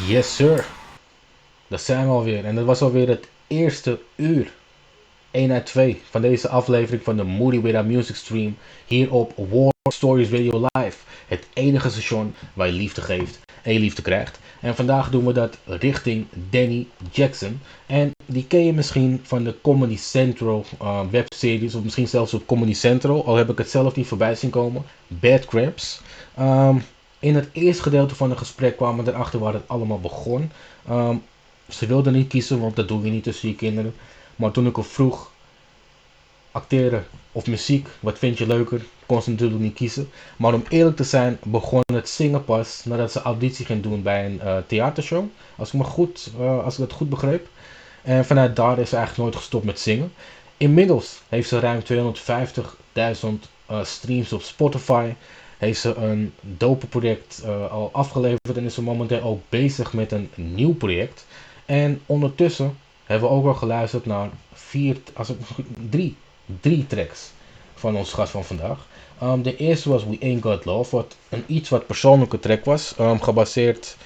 Yes sir, daar zijn we alweer. En dat was alweer het eerste uur, 1 uit 2 van deze aflevering van de Moody Without Music Stream hier op War Stories Radio Live. Het enige station waar je liefde geeft en je liefde krijgt. En vandaag doen we dat richting Danni Jackson. En die ken je misschien van de Comedy Central webseries, of misschien zelfs op Comedy Central, al heb ik het zelf niet voorbij zien komen. Bad Cramps. In het eerste gedeelte van het gesprek kwamen we erachter waar het allemaal begon. Ze wilde niet kiezen, want dat doe je niet tussen je kinderen. Maar toen ik haar vroeg, acteren of muziek, wat vind je leuker, kon ze natuurlijk niet kiezen. Maar om eerlijk te zijn, begon het zingen pas nadat ze auditie ging doen bij een theatershow. Als ik het goed begreep. En vanuit daar is ze eigenlijk nooit gestopt met zingen. Inmiddels heeft ze ruim 250.000 streams op Spotify. Heeft ze een dope project al afgeleverd en is ze momenteel ook bezig met een nieuw project. En ondertussen hebben we ook al geluisterd naar drie tracks van ons gast van vandaag. De eerste was We Ain't Got Love, wat een iets wat persoonlijke track was, gebaseerd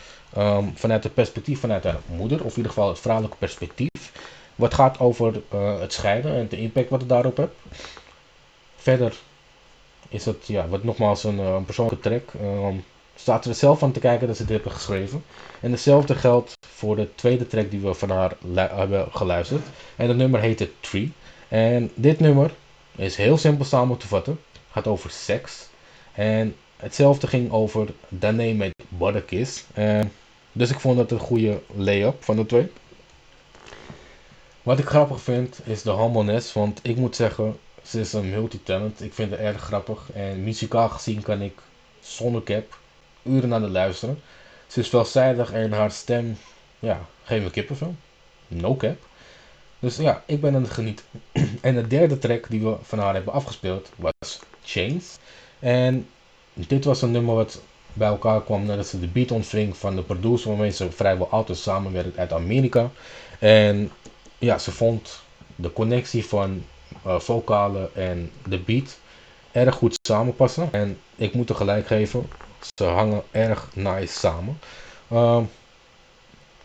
vanuit het perspectief vanuit haar moeder, of in ieder geval het vrouwelijke perspectief. Wat gaat over het scheiden en de impact wat het daarop heeft. Verder is het wat nogmaals een persoonlijke track. Staat er zelf van te kijken dat ze dit hebben geschreven. En hetzelfde geldt voor de tweede track die we van haar hebben geluisterd. En het nummer heette Tree. En dit nummer is heel simpel samen te vatten. Het gaat over seks. En hetzelfde ging over Danni met Butterkiss. Dus ik vond dat een goede lay-up van de twee. Wat ik grappig vind is de humbleness. Want ik moet zeggen, ze is een multitalent. Ik vind het erg grappig. En muzikaal gezien kan ik zonder cap uren naar de luisteren. Ze is veelzijdig en haar stem, geeft me kippenvel. No cap. Dus ja, ik ben aan het genieten. En de derde track die we van haar hebben afgespeeld was Chains. En dit was een nummer wat bij elkaar kwam nadat ze de beat ontving van de producer waarmee ze vrijwel altijd samenwerkt uit Amerika. En ja, ze vond de connectie van vocalen en de beat erg goed samenpassen. En ik moet er gelijk geven, ze hangen erg nice samen.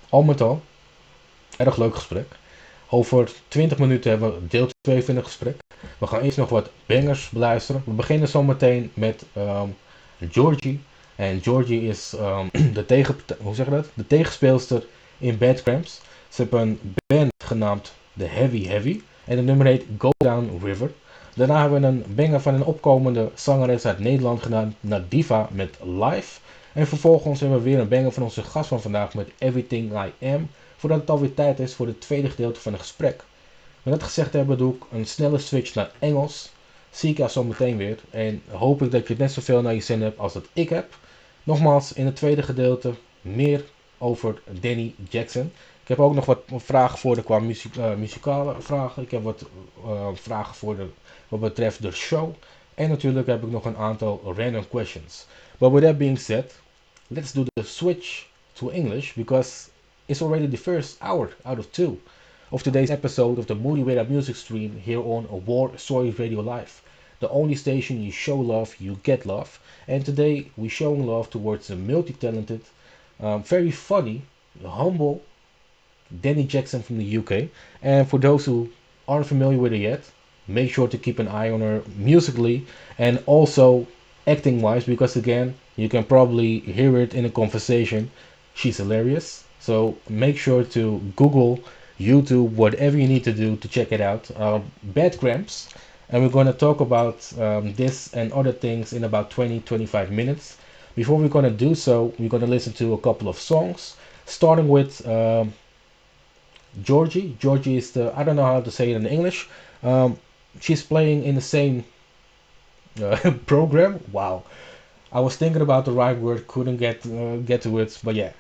Al met al, erg leuk gesprek. Over 20 minuten hebben we deel 2 van het gesprek. We gaan eerst nog wat bangers beluisteren. We beginnen zometeen met Georgie. En Georgie is de tegenspeelster in Bad Cramps. Ze hebben een band genaamd The Heavy Heavy. En het nummer heet Go Down River. Daarna hebben we een banger van een opkomende zangeres uit Nederland genaamd Nadiva met Live. En vervolgens hebben we weer een banger van onze gast van vandaag met Everything I Am. Voordat het alweer tijd is voor het tweede gedeelte van het gesprek. Met dat gezegd hebben doe ik een snelle switch naar Engels. Zie ik jou zo meteen weer. En hoop ik dat je net zoveel naar je zin hebt als dat ik heb. Nogmaals, in het tweede gedeelte meer over Danni Jackson. Ik heb ook nog wat vragen voor de qua muzikale vragen. Ik heb wat vragen voor wat betreft de show. En natuurlijk heb ik nog een aantal random questions. But with that being said, let's do the switch to English because it's already the first hour out of 2 of today's episode of the Moody Without Music stream here on War Stories Radio Live. The only station you show love, you get love. And today we're showing love towards a multi-talented, very funny, humble Danni Jackson from the UK. And for those who aren't familiar with her yet, make sure to keep an eye on her musically and also acting wise, because again, you can probably hear it in a conversation. She's hilarious. So make sure to Google, YouTube, whatever you need to do to check it out. Bad Cramps. And we're going to talk about this and other things in about 20-25 minutes. Before we're going to do so, we're going to listen to a couple of songs, starting with Georgie. Georgie is I don't know how to say it in English. She's playing in the same program. Wow. I was thinking about the right word, couldn't get to it, but yeah.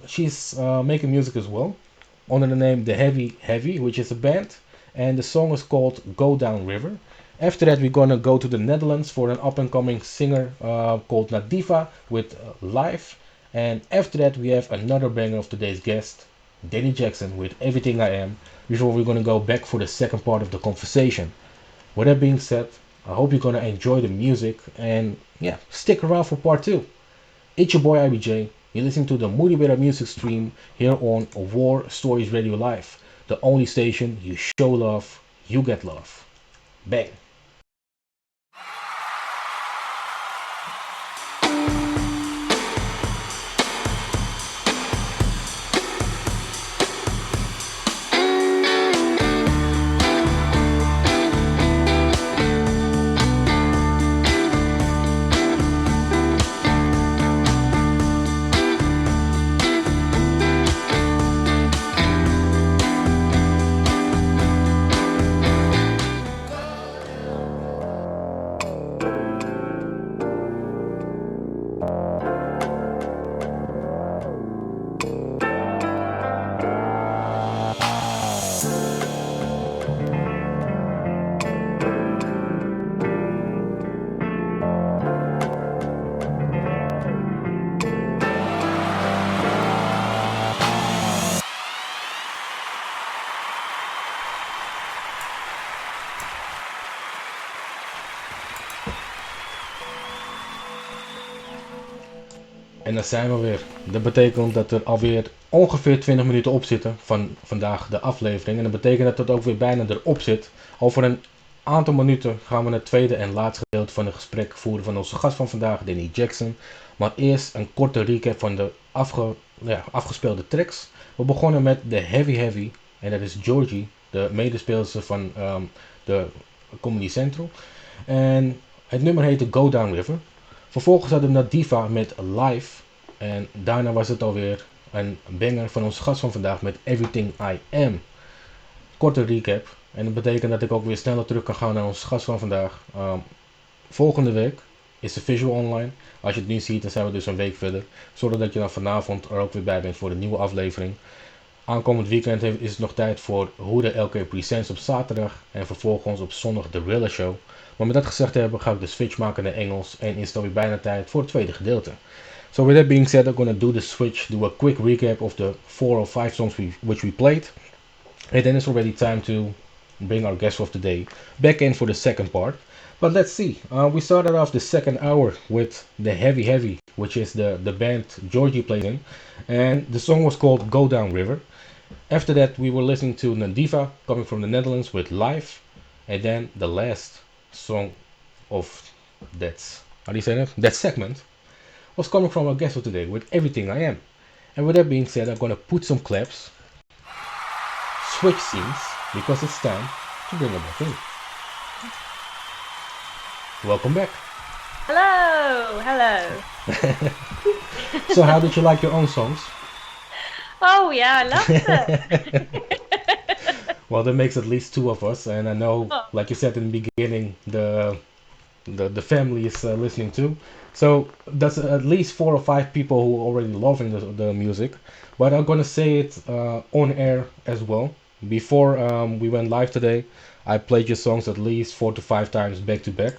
She's making music as well under the name The Heavy Heavy, which is a band, and the song is called Go Down River. After that, we're gonna go to the Netherlands for an up-and-coming singer called Nadiva with Live, and after that, we have another banger of today's guest, Danni Jackson with Everything I Am, before we're gonna go back for the second part of the conversation. With that being said, I hope you're gonna enjoy the music, and yeah, stick around for part 2. It's your boy IBJ, You're listening to the Moody Without music stream here on War Stories Radio Live, the only station you show love, you get love. Bang! En daar zijn we weer. Dat betekent dat er alweer ongeveer 20 minuten op zitten van vandaag de aflevering. En dat betekent dat het ook weer bijna erop zit. Over een aantal minuten gaan we het tweede en laatste gedeelte van het gesprek voeren van onze gast van vandaag, Danni Jackson. Maar eerst een korte recap van de afgespeelde tracks. We begonnen met de Heavy Heavy. En dat is Georgie, de medespeelster van de Comedy Central. En het nummer heette Go Down River. Vervolgens hadden we Nadiva met Live. En daarna was het alweer een banger van onze gast van vandaag met Everything I Am. Korte recap. En dat betekent dat ik ook weer sneller terug kan gaan naar onze gast van vandaag. Volgende week is de visual online. Als je het nu ziet, dan zijn we dus een week verder. Zodat je dan vanavond er ook weer bij bent voor de nieuwe aflevering. Aankomend weekend is het nog tijd voor Hoe de LK Presents op zaterdag. En vervolgens op zondag de Rilla Show. Maar met dat gezegd te hebben, ga ik de switch maken naar Engels. En is het alweer bijna tijd voor het tweede gedeelte. So with that being said, I'm going to do the switch, do a quick recap of the 4 or 5 songs which we played. And then it's already time to bring our guest of the day back in for the second part. But let's see. We started off the second hour with the Heavy Heavy, which is the band Georgie plays in. And the song was called Go Down River. After that, we were listening to Nadiva, coming from the Netherlands, with Live. And then the last song of that segment was coming from our guest of today with Everything I Am. And with that being said, I'm gonna put some claps, switch scenes, because it's time to bring it back in. Welcome back. Hello. So how did you like your own songs? Oh yeah, I loved it. Well, that makes at least two of us, and I know, like you said in the beginning, the family is listening too. So that's at least 4 or 5 people who are already loving the music. But I'm gonna say it on air as well. Before we went live today, I played your songs at least 4 to 5 times back to back.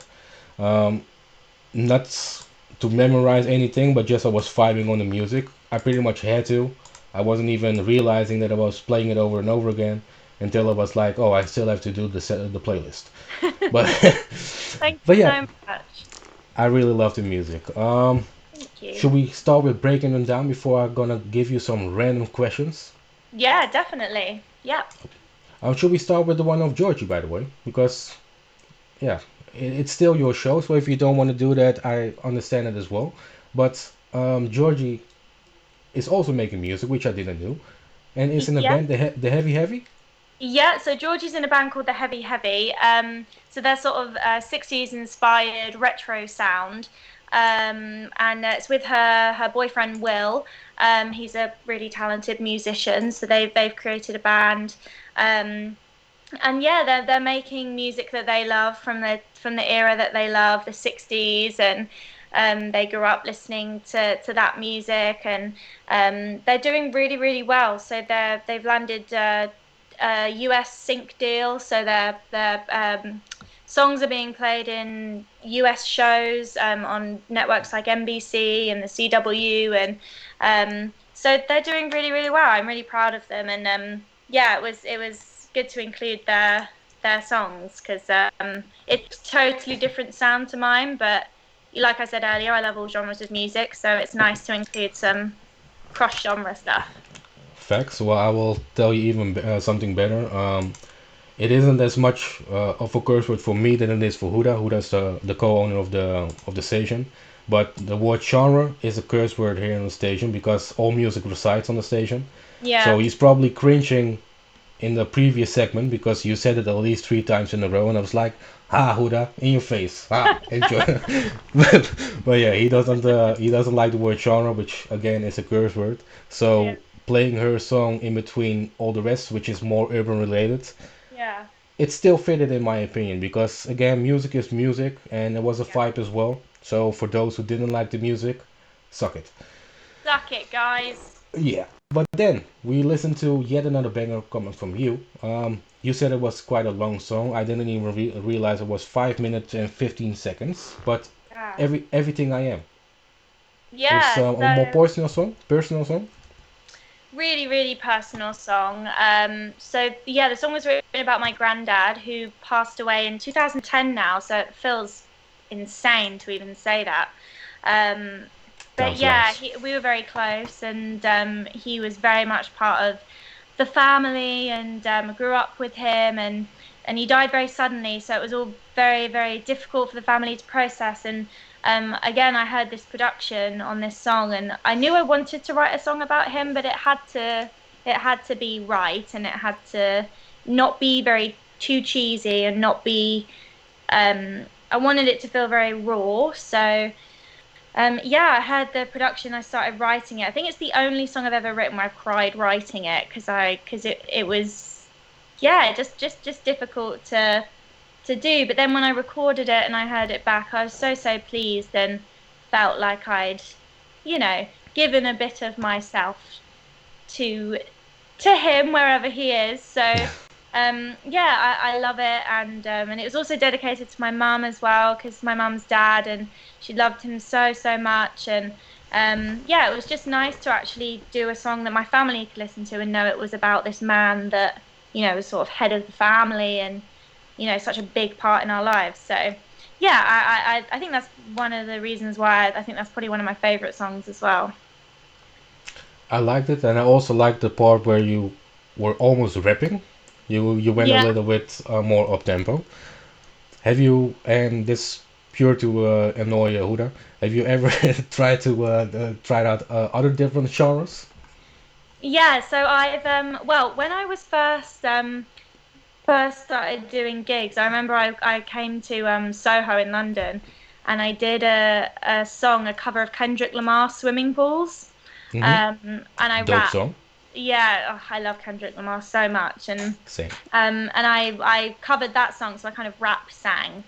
Not to memorize anything, but just I was vibing on the music. I pretty much had to. I wasn't even realizing that I was playing it over and over again until I was like, oh, I still have to do the playlist. But Thank but you yeah, so much. I really love the music. Thank you. Should we start with breaking them down before I'm gonna give you some random questions? Yeah, definitely. Yep. Should we start with the one of Georgie, by the way? Because, yeah, it's still your show, so if you don't want to do that, I understand it as well. But Georgie is also making music, which I didn't know, and is in a Yeah. band, the Heavy Heavy. Yeah, so Georgie's in a band called the Heavy Heavy. So they're sort of 60s inspired retro sound. And it's with her boyfriend Will. He's a really talented musician, so they've created a band. And yeah, they're making music that they love from the era that they love, the 60s, and they grew up listening to that music, and they're doing really, really well. So they've landed a US sync deal, so their songs are being played in US shows on networks like NBC and the CW, and so they're doing really, really well. I'm really proud of them, and yeah, it was good to include their songs because it's totally different sound to mine, but like I said earlier, I love all genres of music, so it's nice to include some cross-genre stuff. Facts. Well, I will tell you even something better. It isn't as much of a curse word for me than it is for Huda. Huda's the co-owner of the station. But the word genre is a curse word here on the station because all music resides on the station. So Yeah. he's probably cringing in the previous segment because you said it at least 3 times in a row, and I was like, "Ah, Huda, in your face, ah, enjoy." but yeah, he doesn't like the word genre, which again is a curse word. Yeah. So playing her song in between all the rest, which is more urban related, Yeah. it still fitted in my opinion because again, music is music, and it was a Yeah. vibe as well. So for those who didn't like the music, suck it. Suck it, guys. Yeah, but then we listened to yet another banger coming from you. You said it was quite a long song. I didn't even realize it was 5 minutes and 15 seconds. But Yeah. everything I am. It's Yeah. a more So personal song. Personal song. really, really personal song. So yeah, the song was written about my granddad who passed away in 2010 now. So it feels insane to even say that. Um, Time but yeah, flies. we were very close, and he was very much part of the family, and grew up with him, and he died very suddenly. So it was all very, very difficult for the family to process. And again, I heard this production on this song, and I knew I wanted to write a song about him, but it had to be right, and it had to not be very too cheesy, and not be I wanted it to feel very raw. So yeah, I heard the production, I started writing it. I think it's the only song I've ever written where I've cried writing it, because it was, yeah, just difficult to do. But then when I recorded it and I heard it back, I was so pleased, and felt like I'd, given a bit of myself to to him wherever he is. So yeah, I love it, and it was also dedicated to my mum as well, because my mum's dad, and she loved him so much. And yeah, it was just nice to actually do a song that my family could listen to and know it was about this man that, was sort of head of the family, and such a big part in our lives. So yeah, I think that's one of the reasons why I think that's probably one of my favorite songs as well. I liked it, and I also liked the part where you were almost rapping. You went a Yeah. little bit more up tempo. Have you, and this pure to annoy Huda, have you ever tried out other different genres? Yeah, so I've well, when I was first started doing gigs, I remember I came to Soho in London, and I did a song, a cover of Kendrick Lamar's Swimming Pools. Mm-hmm. And I Dope rapped. song. Yeah, oh, I love Kendrick Lamar so much, Same. and I covered that song, so I kind of rap sang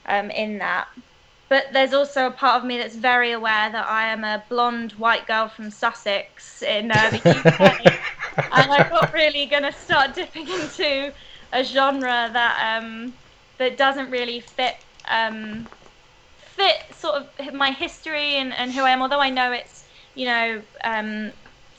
in that. But there's also a part of me that's very aware that I am a blonde white girl from Sussex in the UK, and I'm not really gonna start dipping into a genre that doesn't really fit sort of my history, and who I am. Although I know it's,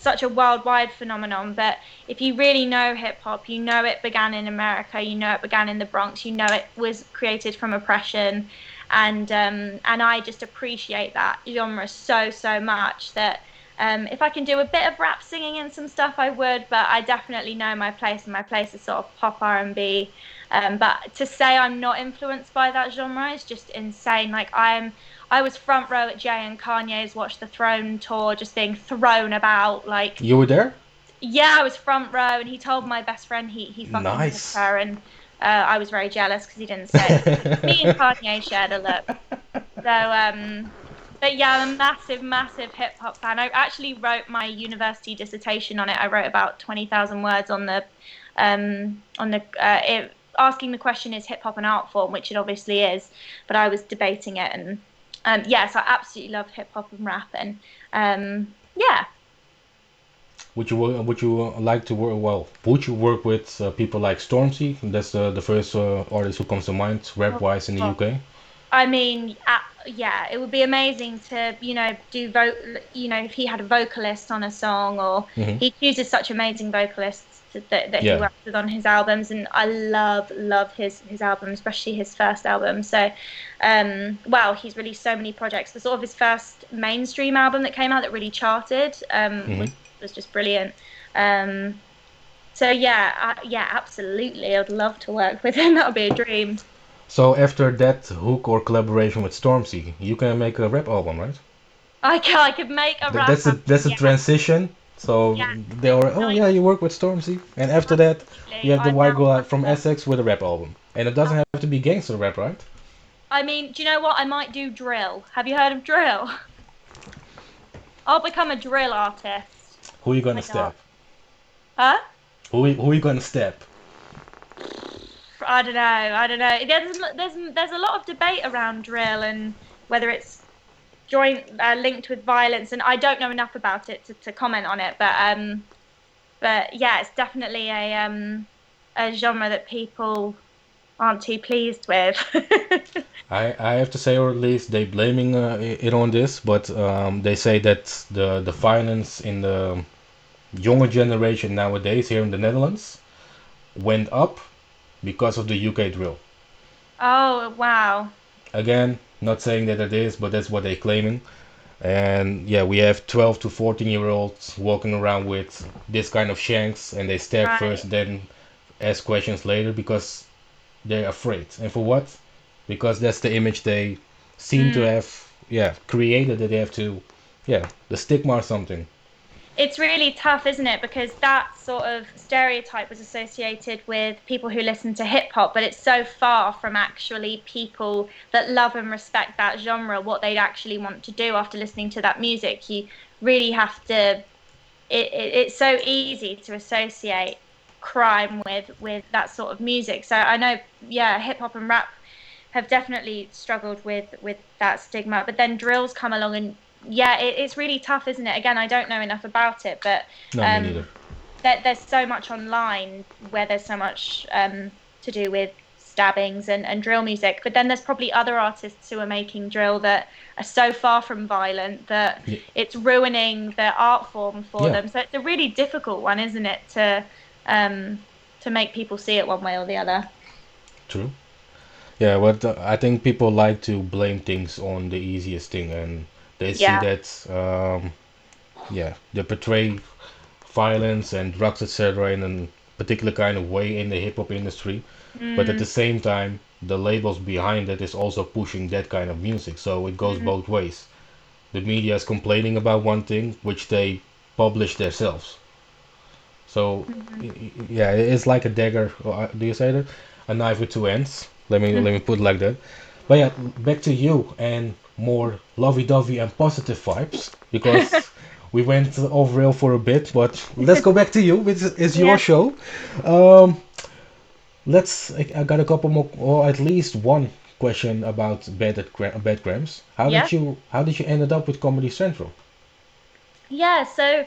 such a worldwide phenomenon, but if you really know hip hop, you know it began in America, you know it began in the Bronx, you know it was created from oppression, and I just appreciate that genre so much that. If I can do a bit of rap singing and some stuff, I would, but I definitely know my place, and my place is sort of pop R&B. But to say I'm not influenced by that genre is just insane. Like I was front row at Jay and Kanye's Watch the Throne tour, just being thrown about. Like, You were there? yeah, I was front row, and he told my best friend he fucking loved Nice. her, and I was very jealous because he didn't say it. Me and Kanye shared a look. So but yeah, I'm a massive hip hop fan. I actually wrote my university dissertation on it. I wrote about 20,000 words asking the question, is hip hop an art form, which it obviously is, but I was debating it. And yeah, so I absolutely love hip hop and rap, and yeah. Would you like to work? Well, would you work with people like Stormzy? That's the first artist who comes to mind, rap wise in the Oh, UK. I mean, yeah, it would be amazing to, if he had a vocalist on a song, or Hmm. he chooses such amazing vocalists. that he Yeah. worked with on his albums, and I love his album, especially his first album. So, wow, he's released so many projects. The sort of his first mainstream album that came out that really charted, Hmm. was just brilliant. Um, so yeah, yeah, absolutely, I'd love to work with him. That would be a dream. So after that hook or collaboration with Stormzy, you can make a rap album, right? I could make a Th- rap That's a album. that's a Yeah, transition. yeah. So they were, oh Nice. yeah, you work with Stormzy, and after that you Absolutely. have the I'd white now girl love from to. Essex with a rap album, and it doesn't have to be gangster rap, right? I mean, do you know what? I might do drill. Have you heard of drill? I'll become a drill artist. Who you gonna Why not? step? Huh? Who you gonna step? I don't know. I don't know. There's a lot of debate around drill and whether it's joint linked with violence, and I don't know enough about it to comment on it. But yeah, it's definitely a genre that people aren't too pleased with. I have to say, or at least they blaming it on this, but they say that the violence in the younger generation nowadays here in the Netherlands went up because of the UK drill. Oh wow. Again, not saying that it is, but that's what they're claiming. And yeah, we have 12 to 14-year-olds walking around with this kind of shanks, and they stab Right. first, then ask questions later because they're afraid. And for what? Because that's the image they seem to Mm. have, yeah, created, that they have to, yeah, the stigma or something. It's really tough, isn't it? Because that sort of stereotype was associated with people who listen to hip hop, but it's so far from actually people that love and respect that genre, what they'd actually want to do after listening to that music. You really have to, it's so easy to associate crime with that sort of music. So I know, yeah, hip hop and rap have definitely struggled with that stigma. But then drills come along, and yeah, it's really tough, isn't it? Again, I don't know enough about it, but No, me neither. um, there's so much online where there's so much to do with stabbings and drill music. But then there's probably other artists who are making drill that are so far from violent that Yeah, it's ruining the art form for yeah, them. So it's a really difficult one, isn't it, um, to make people see it one way or the other. true. Yeah, but I think people like to blame things on the easiest thing, and they see Yeah. that, yeah, they portray violence and drugs, etc., in a particular kind of way in the hip hop industry. But at the Mm, same time, the labels behind it is also pushing that kind of music, so it goes mm, both ways. The media is complaining about one thing, which they publish themselves. So, mm, yeah, it's like a dagger. Or, do you say that? A knife with two ends. Let me put it like that. But yeah, back to you and more lovey-dovey and positive vibes because we went off rail for a bit. But let's go back to you. It's your yeah. show. Um, let's. I got a couple more, or at least one question about bad grams. Yeah. How did you ended up with Comedy Central? Yeah, so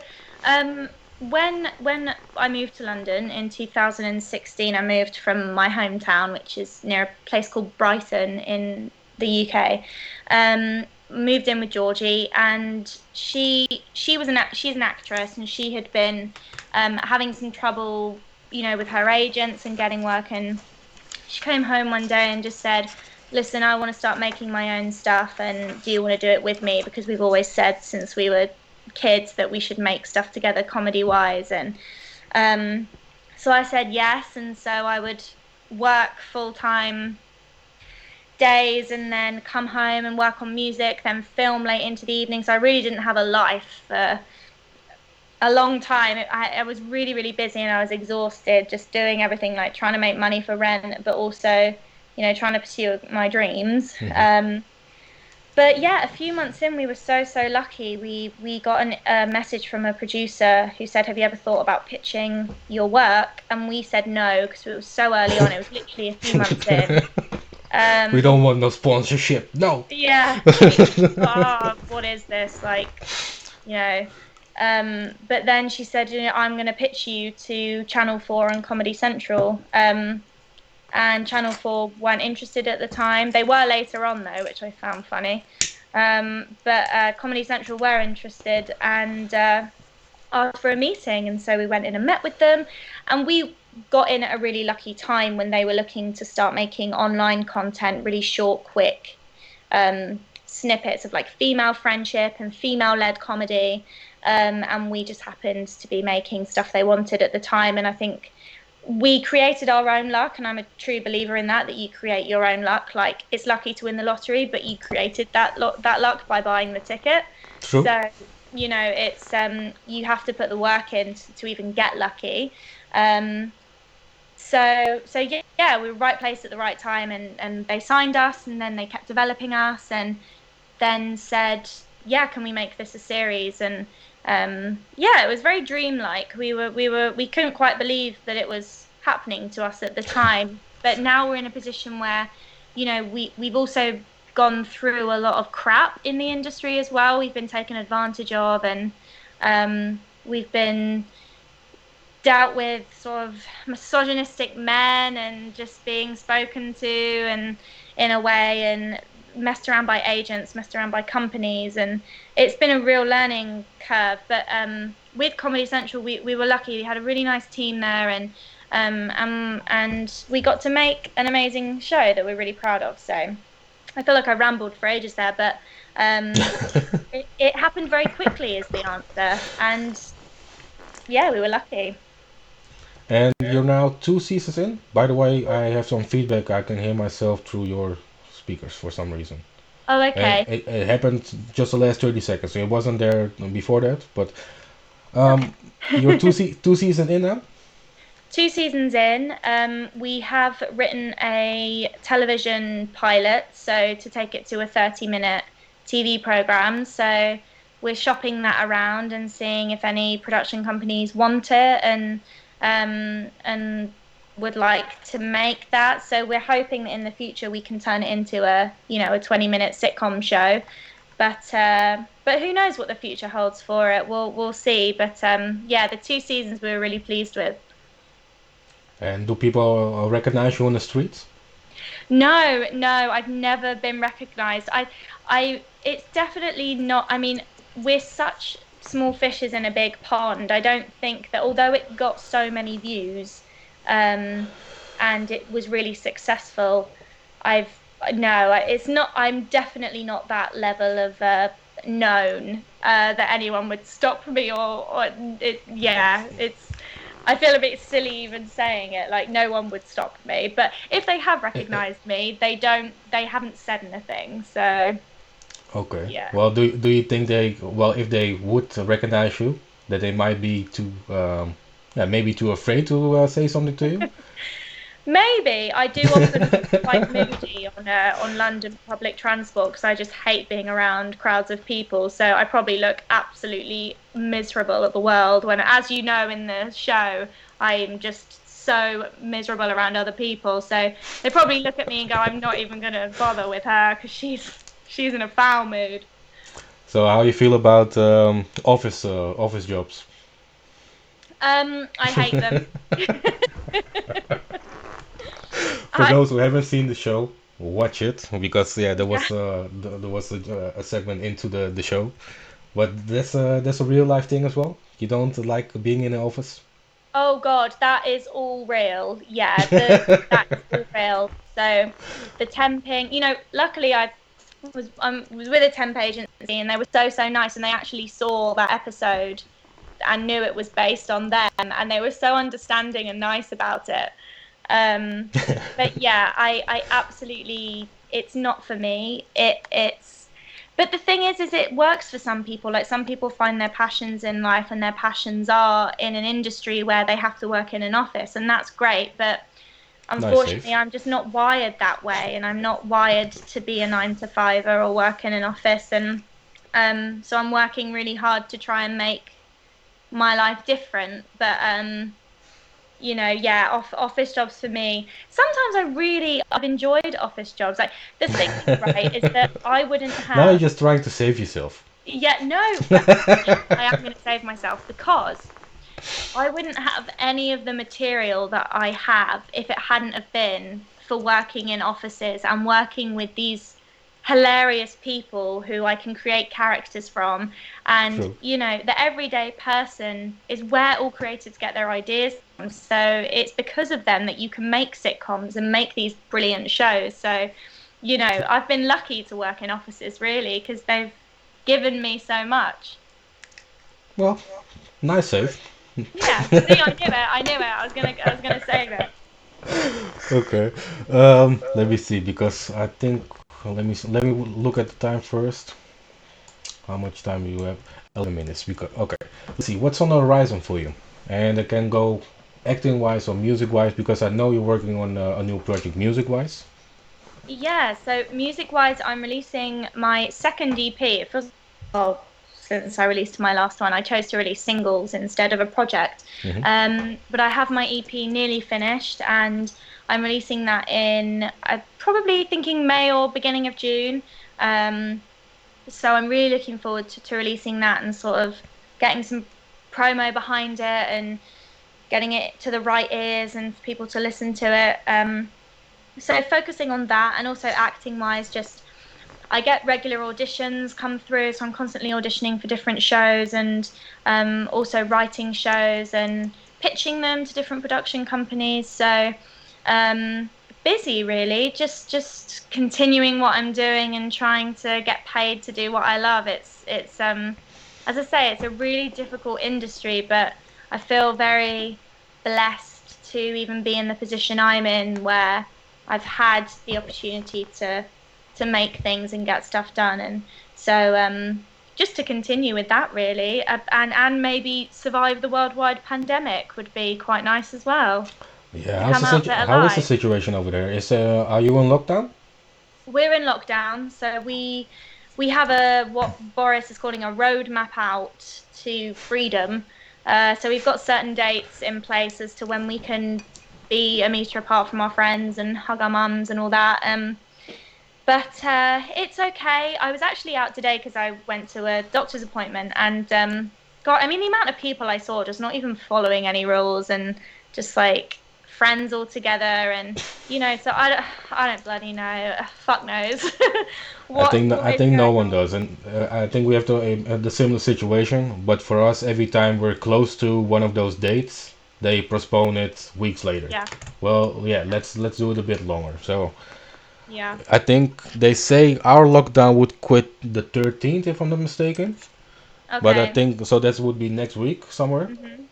when I moved to London in 2016, I moved from my hometown, which is near a place called Brighton in the UK. Moved in with Georgie, and she's an actress, and she had been having some trouble, with her agents and getting work. And she came home one day and just said, "Listen, I want to start making my own stuff, and do you want to do it with me? Because we've always said since we were kids that we should make stuff together comedy wise." And um, so I said yes, and so I would work full time days and then come home and work on music, then film late into the evening. So I really didn't have a life for a long time. I was really, really busy, and I was exhausted just doing everything, like trying to make money for rent, but also, trying to pursue my dreams. Hmm. But yeah, a few months in, we were so lucky. We got a message from a producer who said, "Have you ever thought about pitching your work?" And we said no because it was so early on. It was literally a few months in. We don't Um, want no sponsorship. No. yeah, we just thought, oh, what is this like? You know. But then she said, "I'm going to pitch you to Channel 4 and Comedy Central." And Channel 4 weren't interested at the time. They were later on, though, which I found funny. But Comedy Central were interested, and asked for a meeting, and so we went in and met with them, and we got in at a really lucky time when they were looking to start making online content, really short, quick snippets of like female friendship and female-led comedy, and we just happened to be making stuff they wanted at the time. And I think we created our own luck, and I'm a true believer in that you create your own luck. Like, it's lucky to win the lottery, but you created that luck by buying the ticket. True. So it's you have to put the work in to even get lucky. So yeah, we were right place at the right time, and they signed us, and then they kept developing us, and then said, yeah, can we make this a series? And yeah, it was very dreamlike. We couldn't quite believe that it was happening to us at the time, but now we're in a position where, we've also gone through a lot of crap in the industry as well. We've been taken advantage of, and we've been dealt with sort of misogynistic men and just being spoken to and in a way, and messed around by agents, messed around by companies, and it's been a real learning curve. But with Comedy Central, we were lucky. We had a really nice team there, and we got to make an amazing show that we're really proud of. So I feel like I rambled for ages there, but it happened very quickly is the answer, and yeah, we were lucky. And you're now 2 seasons in. By the way, I have some feedback. I can hear myself through your speakers for some reason. Oh, okay. And it happened just the last 30 seconds. So it wasn't there before that. But you're 2 seasons in now? 2 seasons in. We have written a television pilot, so to take it to a 30-minute TV program. So we're shopping that around and seeing if any production companies want it and would like to make that. So we're hoping that in the future we can turn it into a 20-minute sitcom show. But who knows what the future holds for it? We'll see. But yeah, the 2 seasons we were really pleased with. And do people recognize you on the streets? No, I've never been recognized. It's definitely not. I mean, we're such small fishes in a big pond. I don't think that, although it got so many views, and it was really successful, it's not. I'm definitely not that level of known that anyone would stop me it's. I feel a bit silly even saying it, like no one would stop me. But if they have recognized me, they haven't said anything. So okay. Yeah. Well, do you think if they would recognize you, that they might be maybe too afraid to say something to you? Maybe. I do often look like Moody on London public transport because I just hate being around crowds of people. So I probably look absolutely miserable at the world when, as you know in the show, I'm just so miserable around other people. So they probably look at me and go, I'm not even going to bother with her because she's in a foul mood. So how you feel about office jobs? I hate them. For those who haven't seen the show, watch it because there was a segment into the show, but that's a real life thing as well. You don't like being in an office? Oh God, that is all real. Yeah, that is all real. So the temping, luckily I was with a temp agency and they were so nice, and they actually saw that episode and knew it was based on them, and they were so understanding and nice about it. But yeah, I absolutely, it's not for me. But the thing is it works for some people. Like, some people find their passions in life, and their passions are in an industry where they have to work in an office, and that's great. But unfortunately, Nice. I'm just not wired that way, and I'm not wired to be a 9-to-5er or work in an office. And so I'm working really hard to try and make my life different. But office jobs for me. Sometimes I've enjoyed office jobs. Like, the thing, right, is that I wouldn't have. Now you're just trying to save yourself. Yeah, no, I am going to save myself because I wouldn't have any of the material that I have if it hadn't have been for working in offices and working with these hilarious people who I can create characters from. And, True. the everyday person is where all creators get their ideas from. So it's because of them that you can make sitcoms and make these brilliant shows. So, I've been lucky to work in offices really because they've given me so much. Well, nice save. Yeah, see, I knew it. I knew it. I was gonna say that. Okay. Let me see because I think let me look at the time first. How much time do you have? 11 minutes. Because okay. Let's see what's on the horizon for you, and I can go acting wise or music wise because I know you're working on a new project music wise. Yeah, so music-wise, I'm releasing my second EP. It feels well since I released my last one. I chose to release singles instead of a project. Hmm. But I have my EP nearly finished, and I'm releasing that in probably thinking May or beginning of June. Um, so I'm really looking forward to releasing that and sort of getting some promo behind it and getting it to the right ears and for people to listen to it. So focusing on that and also acting wise, just I get regular auditions come through, so I'm constantly auditioning for different shows and also writing shows and pitching them to different production companies. So um, busy really, just continuing what I'm doing and trying to get paid to do what I love. It's as I say, it's a really difficult industry, but I feel very blessed to even be in the position I'm in where I've had the opportunity to make things and get stuff done. And so just to continue with that really, and maybe survive the worldwide pandemic would be quite nice as well Yeah. to come out of it How is the alive. situation over there? Is are you in lockdown? We're in lockdown, so we have a what Boris is calling a roadmap out to freedom. So we've got certain dates in place as to when we can be a meter apart from our friends and hug our mums and all that. But it's okay. I was actually out today because I went to a doctor's appointment, and God, I mean, the amount of people I saw just not even following any rules and just like friends all together, and so I don't bloody know. Fuck knows what what I is think no going one on. does, and I think we have the similar situation. But for us, every time we're close to one of those dates, they postpone it weeks later. Yeah, Well, yeah, let's do it a bit longer. So yeah. I think they say our lockdown would quit the 13th, if I'm not mistaken. But I Okay. think so that would be next week somewhere. Mhm.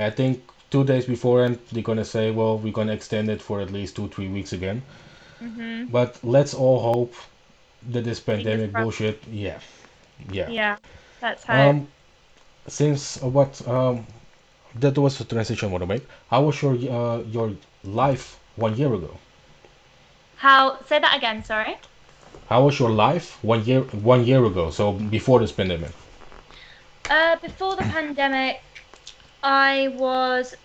I think 2 days beforehand they're gonna say, well, we're gonna extend it for at least 2 3 weeks again. Mhm. But let's all hope that this Fingers pandemic crossed. bullshit, yeah, yeah. Yeah. Let's hope. Um, since what that was the transition I want to make. How was your life 1 year ago? How? Say that again. Sorry. How was your life 1 year ago? So before this pandemic. Before the pandemic, I was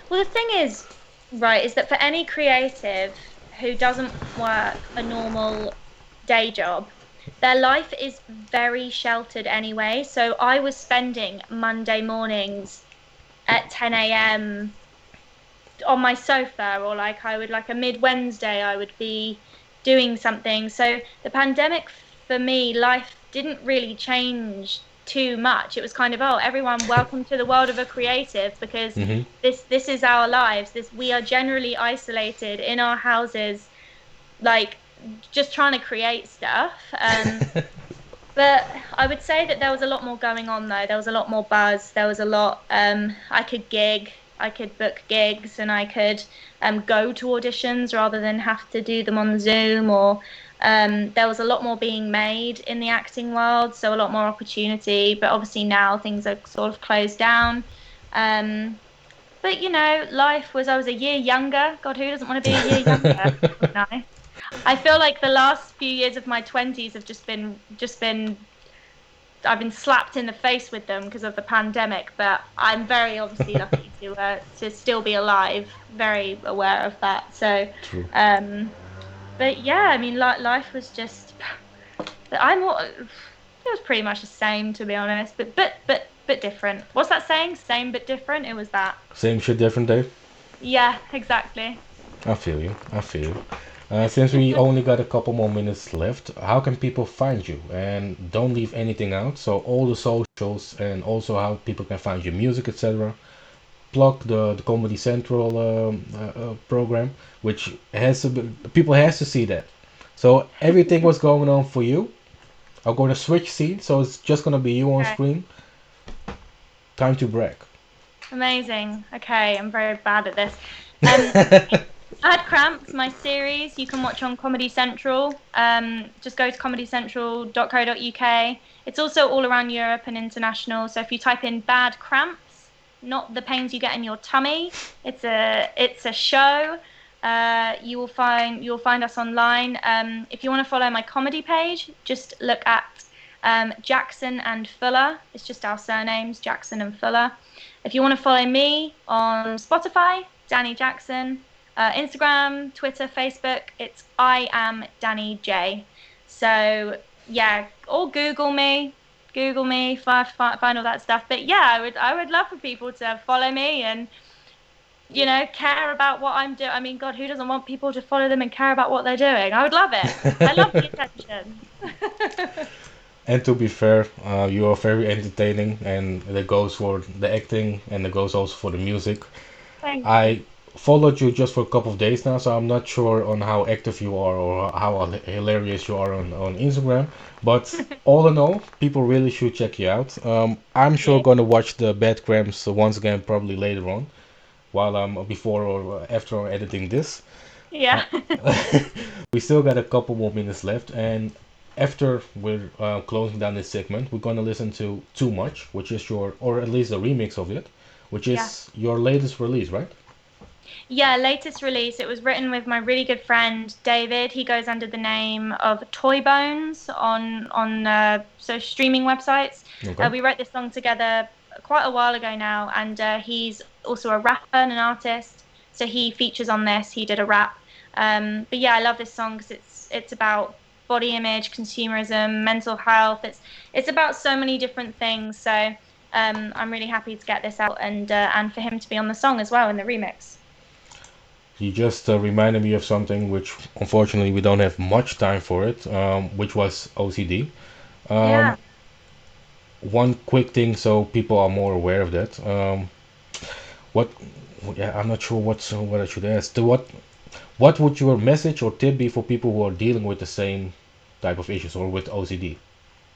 Well, the thing is, right, is that for any creative who doesn't work a normal day job, their life is very sheltered anyway. So I was spending Monday mornings at 10 a.m. on my sofa, or like I would, like a mid Wednesday, I would be doing something. So the pandemic for me, life didn't really change too much. It was kind of, oh, everyone, welcome to the world of a creative because Hmm. this is our lives. This We are generally isolated in our houses, like just trying to create stuff. But I would say that there was a lot more going on though. There was a lot more buzz. There was a lot. I could gig. I could book gigs, and I could go to auditions rather than have to do them on Zoom. Or there was a lot more being made in the acting world, so a lot more opportunity. But obviously now things are sort of closed down. Um, but life was. I was a year younger. God, who doesn't want to be a year younger? Nice. I feel like the last few years of my 20s have just been I've been slapped in the face with them because of the pandemic, but I'm very obviously lucky to still be alive, very aware of that. So True. um but yeah, I mean life was just it was pretty much the same to be honest, but different. What's that saying? Same but different? It was that. Same shit, different day. Yeah, exactly. I feel you. I feel you. Since we only got a couple more minutes left, how can people find you? And don't leave anything out. So all the socials and also how people can find your music, etc. Plug the Comedy Central program, which has to be, people has to see that. So everything was going on for you. I'm going to switch scenes, so it's just going to be you on Okay. screen. Time to brag. Amazing. Okay, I'm very bad at this. Um, Bad Cramps, my series, you can watch on Comedy Central. Just go to comedycentral.co.uk. It's also all around Europe and international. So if you type in Bad Cramps, not the pains you get in your tummy, it's a show. You'll find us online. If you want to follow my comedy page, just look at Jackson and Fuller. It's just our surnames, Jackson and Fuller. If you want to follow me on Spotify, Danni Jackson. Instagram, Twitter, Facebook, it's I am Danni J. So yeah, or Google me, find all that stuff. But yeah, I would love for people to follow me and care about what I'm doing. I mean, God, who doesn't want people to follow them and care about what they're doing? I would love it. I love the attention. And to be fair, you are very entertaining, and that goes for the acting, and that goes also for the music. Thank you. I followed you just for a couple of days now, so I'm not sure on how active you are or how hilarious you are on Instagram. But all in all, people really should check you out. I'm sure Yeah. gonna watch the Bad Grams once again, probably later on, while I'm before or after editing this. Uh, Yeah. we still got a couple more minutes left, and after we're closing down this segment, we're gonna listen to Too Much, which is your, or at least a remix of it, which Yeah. is your latest release, right? Yeah, latest release. It was written with my really good friend David. He goes under the name of Toy Bones on so streaming websites. Okay. We wrote this song together quite a while ago now, and he's also a rapper and an artist. So he features on this. He did a rap. But yeah, I love this song because it's about body image, consumerism, mental health. It's about so many different things. So I'm really happy to get this out and for him to be on the song as well in the remix. You just reminded me of something which unfortunately we don't have much time for it, which was OCD. Yeah. Um, one quick thing so people are more aware of that. What, yeah, I'm not sure what I should ask. What would your message or tip be for people who are dealing with the same type of issues or with OCD?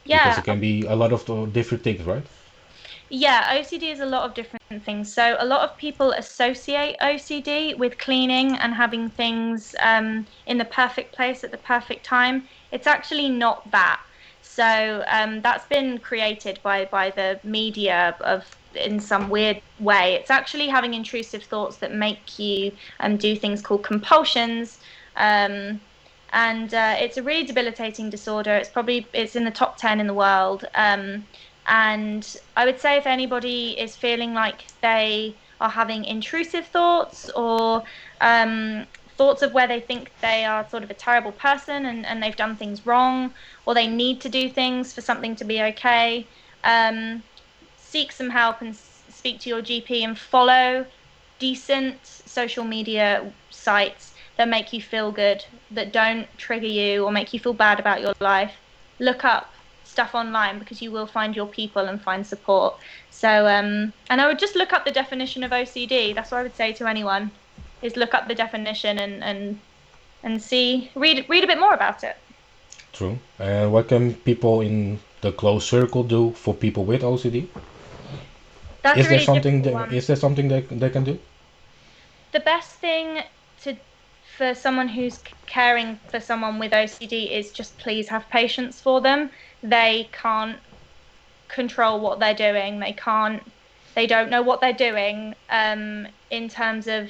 Because it Yeah. can be a lot of different things, right? Yeah, OCD is a lot of different things. So a lot of people associate OCD with cleaning and having things in the perfect place at the perfect time. It's actually not that. So that's been created by the media of in some weird way. It's actually having intrusive thoughts that make you do things called compulsions. Um, and it's a really debilitating disorder. It's in the top 10 in the world. And I would say if anybody is feeling like they are having intrusive thoughts or thoughts of where they think they are sort of a terrible person and they've done things wrong or they need to do things for something to be okay, um, seek some help and speak to your GP and follow decent social media sites that make you feel good, that don't trigger you or make you feel bad about your life. Look up stuff online because you will find your people and find support. So, and I would just look up the definition of OCD. That's what I would say to anyone: is look up the definition and see, read a bit more about it. True. And what can people in the close circle do for people with OCD? That's Is a there really something difficult one. they can do? The best thing to for someone who's caring for someone with OCD is just please have patience for them. They can't control what they're doing. They don't know what they're doing in terms of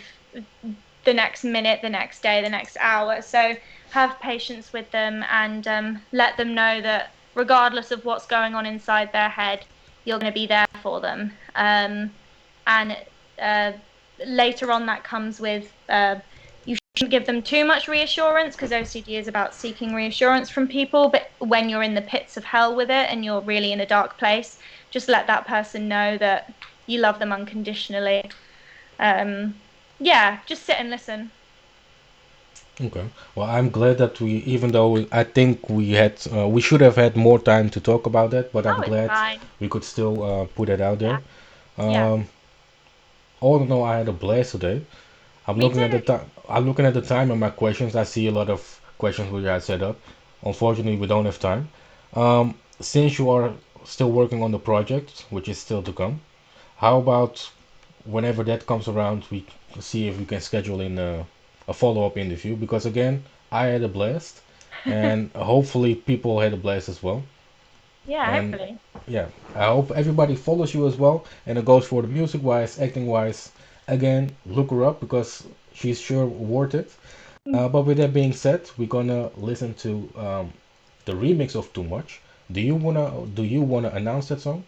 the next minute, the next day, the next hour. So have patience with them and let them know that regardless of what's going on inside their head, you're going to be there for them. And uh, later on, that comes with you shouldn't give them too much reassurance because OCD is about seeking reassurance from people. But when you're in the pits of hell with it and you're really in a dark place, just let that person know that you love them unconditionally. Um, yeah, just sit and listen. Okay. Well, I'm glad that even though I think we should have had more time to talk about that, but I'm Oh, it's glad fine. we could still put it out Yeah. there. Yeah. Um, all in all, I had a blast today. I'm Me looking at the too. time. I'm looking at the time and my questions. I see a lot of questions which I set up. Unfortunately, we don't have time. Since you are still working on the project, which is still to come, how about whenever that comes around, we see if we can schedule in a follow-up interview? Because again, I had a blast, and hopefully people had a blast as well. Yeah, And hopefully. yeah, I hope everybody follows you as well. And it goes for the music-wise, acting-wise. Again, look her up because she's sure worth it. But with that being said, we're gonna listen to the remix of Too Much. Do you wanna announce that song?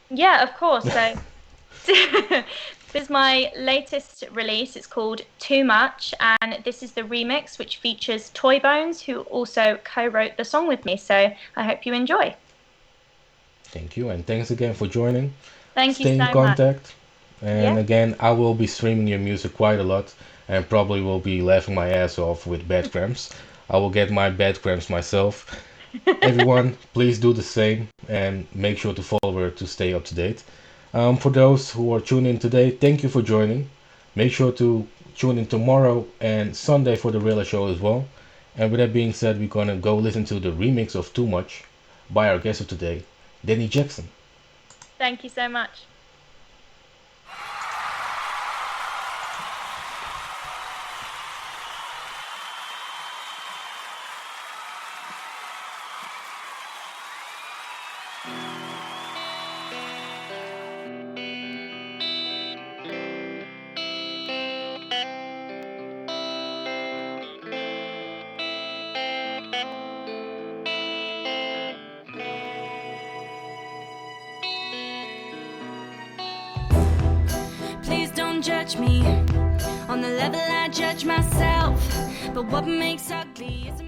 Yeah, of course. So this is my latest release. It's called Too Much, and this is the remix, which features Toy Bones, who also co-wrote the song with me. So I hope you enjoy. Thank you, and thanks again for joining. Thank you Stay in so much. contact. And Yeah. again, I will be streaming your music quite a lot and probably will be laughing my ass off with bad cramps. I will get my bad cramps myself. Everyone, please do the same and make sure to follow her to stay up to date. For those who are tuning in today, thank you for joining. Make sure to tune in tomorrow and Sunday for the Rilla Show as well. And with that being said, we're gonna go listen to the remix of Too Much by our guest of today, Danni Jackson. Thank you so much. Please don't judge me on the level I judge myself. But what makes ugly is